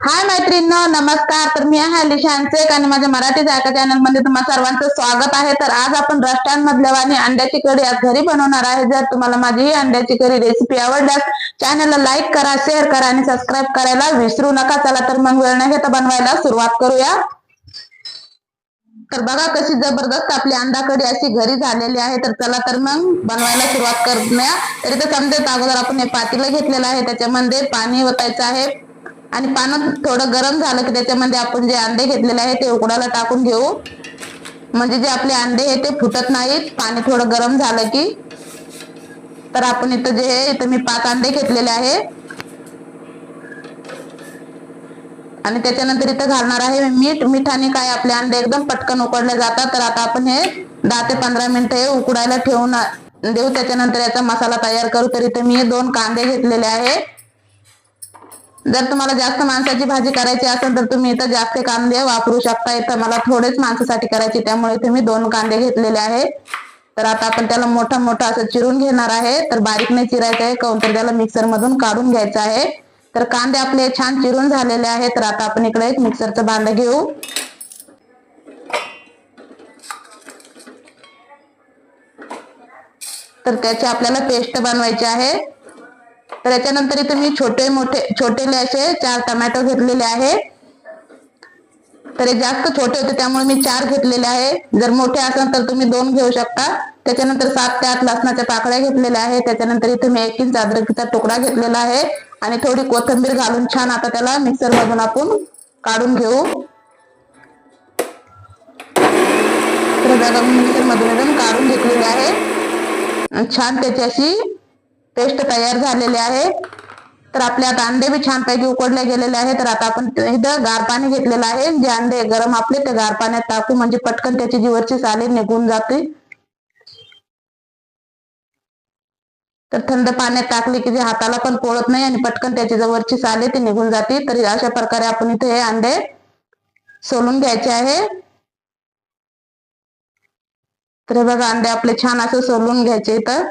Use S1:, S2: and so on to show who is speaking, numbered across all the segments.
S1: हाय मैत्रिणींनो, नमस्कार. तर मी आहे लिशान शेख आणि माझ्या मराठी जायका चॅनल मध्ये तुम्हा सर्वांचं स्वागत आहे. तर आज आपण रेस्टॉरंट मधल्या वाणी अंड्याची कढी आज घरी बनवणार आहे. जर तुम्हाला माझी ही अंड्याची कढी रेसिपी आवडल्यास चॅनलला लाईक करा, शेअर करा आणि सबस्क्राईब करायला विसरू नका. चला तर मग वेळ न घेता बनवायला सुरुवात करूया. तर बघा कशी जबरदस्त आपली अंडा कढी अशी घरी झालेली आहे. तर चला तर मग बनवायला सुरुवात करूया. तर इथे समजेल अगोदर आपण हे पातेलं घेतलेलं आहे, त्याच्यामध्ये पाणी ओतायचं आहे आणि पाणी थोडं गरम झालं की त्याच्यामध्ये आपण जे अंडे घेतलेले आहे ते उकडायला टाकून घेऊ, म्हणजे जे आपले अंडे आहे ते फुटत नाहीत पाणी थोडं गरम झालं की. तर आपण इथं जे आहे इथं मी 5 अंडे घेतलेले आहे आणि त्याच्यानंतर इथं घालणार आहे मीठ. मिठाने काय आपले अंडे एकदम पटकन उकडले जातात. तर आता आपण हे 10 ते 15 मिनिटं हे उकडायला ठेवून देऊ. त्याच्यानंतर याचा मसाला तयार करू. तर इथे मी 2 कांदे घेतलेले आहे. जर तुम्हाला जास्त माणसाची भाजी करायची असेल तर तुम्ही इथं जास्त कांदे वापरू शकता. इथं मला थोडेच माणसासाठी करायची, त्यामुळे इथे मी 2 कांदे घेतलेले आहे. तर आता आपण त्याला मोठा मोठा असं चिरून घेणार आहे. तर बारीक नाही चिरायचं आहे, काऊंतर त्याला मिक्सर मधून काढून घ्यायचं आहे. तर कांदे आपले छान चिरून झालेले आहे. तर आता आपण इकडे एक मिक्सरचं भांडं घेऊ. तर त्याची आपल्याला पेस्ट बनवायची आहे. तर याच्यानंतर इथे मी छोटेले असे 4 टोमॅटो घेतलेले आहे. तर हे जास्त छोटे होते त्यामुळे मी 4 घेतलेले आहे. जर मोठे असेल तर तुम्ही 2 घेऊ शकता. त्याच्यानंतर 7 ते 8 लसणाच्या पाकळ्या घेतलेल्या आहे. त्याच्यानंतर इथे मी 1 इंच अद्रकीचा तुकडा घेतलेला आहे आणि थोडी कोथिंबीर घालून छान आता त्याला मिक्सर मधून आपण काढून घेऊ. तर बघा मी मिक्सर मधून एकदम काढून घेतलेली आहे. छान त्याची अशी पेस्ट तयार झालेली आहे. तर आपले आता अंडे बी छानपैकी उकडले गेलेले आहे. तर आता आपण इथं गार पाणी घेतलेलं आहे. जे अंडे गरम आपले ते गार पाण्यात टाकू, म्हणजे पटकन त्याची जी वरची साली निघून जाते. तर थंड पाण्यात टाकली की जे हाताला पण पोळत नाही आणि पटकन त्याची जी वरची साली ती निघून जाते. तर अशा प्रकारे आपण इथे हे अंडे सोलून घ्यायचे आहे. तर बघा अंडे आपले छान असं सोलून घ्यायचे इथं.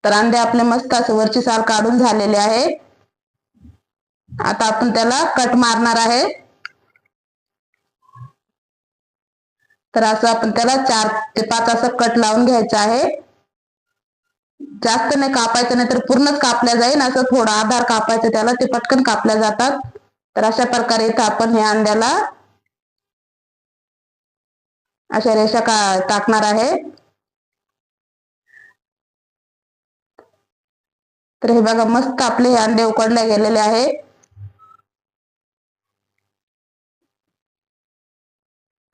S1: तर अंडे आपले मस्त असं वरची साल काढून झालेले आहे. आता आपण त्याला कट मारणार आहे. तर असं आपण त्याला 4 ते 5 असं कट लावून घ्यायचं आहे. जास्त नाही कापायचं, नाही तर पूर्णच कापल्या जाईल. असं थोडा आधार कापायचं त्याला, ते पटकन कापल्या जातात. तर अशा प्रकारे इथं आपण हे अंड्याला अशा रेषा टाकणार आहे. तर हे बघा मस्त आपले हे अंडे उकडले गेलेले आहे.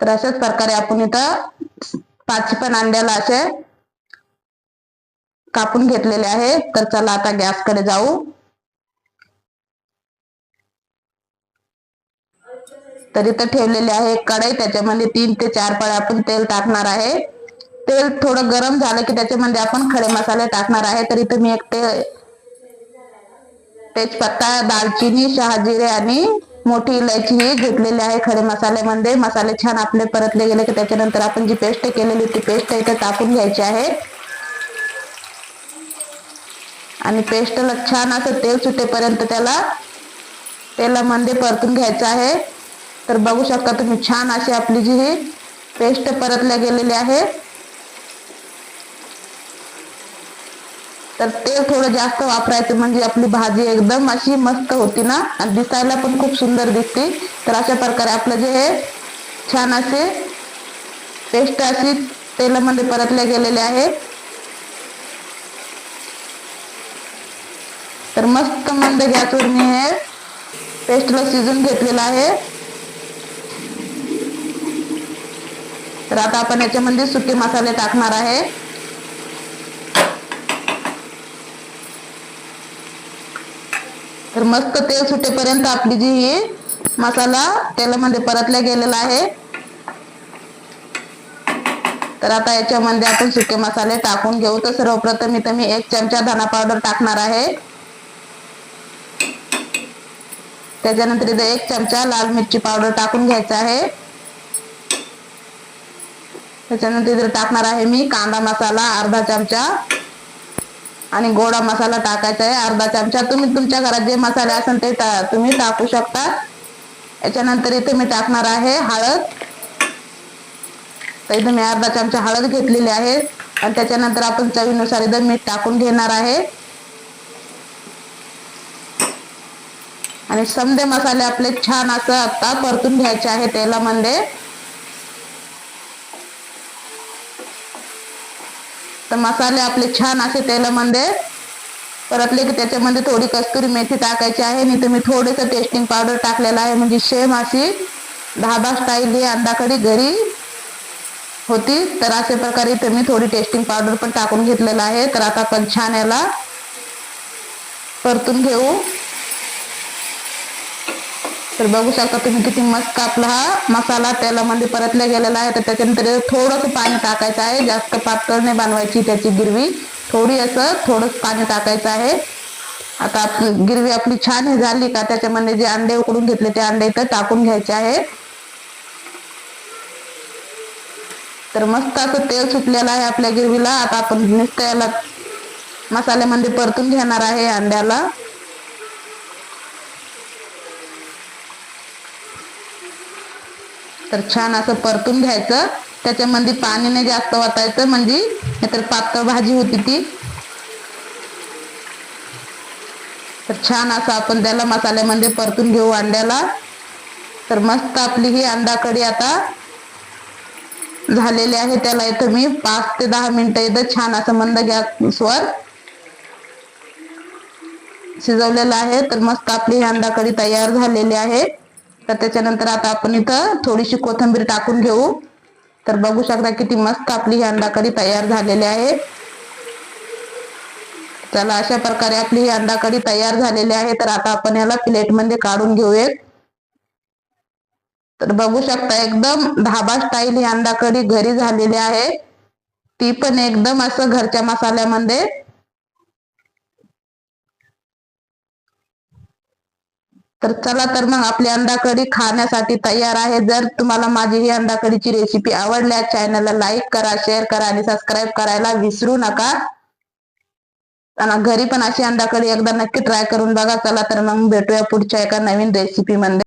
S1: तर अशाच प्रकारे आपण इथं 5 पण अंड्याला असे कापून घेतलेले आहे. तर चला आता गॅसकडे जाऊ. तर इथं ठेवलेले आहे एक कढई, त्याच्यामध्ये 3 ते 4 पळ्या आपण तेल टाकणार आहे. तेल थोडं गरम झालं की त्याच्यामध्ये आपण खडे मसाले टाकणार आहे. तर इथं मी एक तेजपत्ता, दालचिनी, शहाजिरे आणि मोठी इलायची ही घेतलेली आहे. खडे मसाल्यामध्ये मसाले छान आपले परतले गेले की त्याच्यानंतर आपण जी पेस्ट केलेली ती पेस्ट इथे टाकून घ्यायची आहे आणि पेस्टला छान असं तेल सुटेपर्यंत त्याला तेलामध्ये परतून घ्यायचं आहे. तर बघू शकता तुम्ही छान अशी आपली जी ही पेस्ट परतल्या गेलेली आहे. तर तेल थोडं जास्त वापरायचं, म्हणजे आपली भाजी एकदम अशी मस्त होती ना आणि दिसायला पण खूप सुंदर दिसते. तर अशा प्रकारे आपलं जे हे छान असे पेस्ट अशी तेलामध्ये परतल्या गेलेले आहे. तर मस्त मंद गॅसवर मी हे पेस्टला शिजून घेतलेलं आहे. तर आता आपण याच्यामध्ये सुके मसाले टाकणार आहे. तर मस्त तेल सुटेपर्यंत आपली जी ही मसाला तेलामध्ये परतल्या गेलेला आहे. तर आता याच्यामध्ये आपण सुके मसाले टाकून घेऊ. तर सर्वप्रथम इथं मी 1 चमचा धना पावडर टाकणार आहे. त्याच्यानंतर इथं 1 चमचा लाल मिरची पावडर टाकून घ्यायचा आहे. त्याच्यानंतर इथे टाकणार आहे मी कांदा मसाला अर्धा चमचा. आणि गोडा मसाला टाकायचा आहे अर्धा चमचा. तुम्ही तुमच्या घरात जे मसाले असेल ते तुम्ही टाकू शकता. याच्यानंतर इथे मी टाकणार आहे हळद. तर इथे मी अर्धा चमचा हळद घेतलेली आहे आणि त्याच्यानंतर आपण चवीनुसार इथे मीठ टाकून घेणार आहे. आणि समदे मसाले आपले छान असं आता परतून घ्यायचे आहे तेलामध्ये. तर मसाले आपले छान असे तेलामध्ये परतले की त्याच्यामध्ये थोडी कस्तुरी मेथी टाकायची आहे. आणि तुम्ही थोडंसं टेस्टिंग पावडर टाकलेला आहे, म्हणजे सेम अशी ढाबा स्टाईल ही अंडा कढी घरी होती. तर अशा प्रकारे इथे मी थोडी टेस्टिंग पावडर पण टाकून घेतलेला आहे. तर आता आपण छान याला परतून घेऊ. तर बघू शकता तुम्ही किती मस्त आपला हा मसाला तेलामध्ये परतला गेलेला आहे. तर त्याच्यानंतर थोडंसं पाणी टाकायचं आहे, जास्त पातळ नाही बनवायची त्याची गिरवी, थोडी असं थोडंसं पाणी टाकायचं आहे. आता गिरवी आपली छान हे झाली का त्याच्यामध्ये जे अंडे उकडून घेतले ते अंडे इथं टाकून घ्यायचे आहे. तर मस्त असं तेल सुटलेलं आहे आपल्या गिरवीला. आता आपण नुसतं याला मसाल्यामध्ये परतून घेणार आहे अंड्याला. तर छान असं परतून घ्यायचं. त्याच्यामध्ये पाणी नाही जास्त वाटायचं, म्हणजे नाहीतर पातळ भाजी होती ती. तर छान असं आपण त्याला मसाल्यामध्ये परतून घेऊ अंड्याला. तर मस्त आपली ही अंडा कढी आता झालेली आहे. त्याला इथं मी 5 ते 10 मिनिटं इथं छान असं मंद गॅसवर शिजवलेलं आहे. तर मस्त आपली ही अंडा कढी तयार झालेली आहे. तर त्याच्यानंतर आता आपण इथं थोडीशी कोथिंबीर टाकून घेऊ. तर बघू शकता किती मस्त आपली ही अंडा कढी तयार झालेली आहे. चला, अशा प्रकारे आपली ही अंडा कढी तयार झालेली आहे. तर आता आपण याला प्लेटमध्ये काढून घेऊया. तर बघू शकता एकदम ढाबा स्टाईल ही अंडा कढी घरी झालेली आहे, ती पण एकदम असं घरच्या मसाल्यामध्ये. तर चला, तर मग आपली अंडा कढी खाण्यासाठी तयार आहे. जर तुम्हाला माझी ही अंडा कढीची रेसिपी आवडल्यास चॅनलला लाईक करा, शेअर करा आणि सबस्क्राईब करायला विसरू नका. आणि घरी पण अशी अंडा कढी एकदा नक्की ट्राय करून बघा. चला, तर मग भेटूया पुढच्या एका नवीन रेसिपी मध्ये.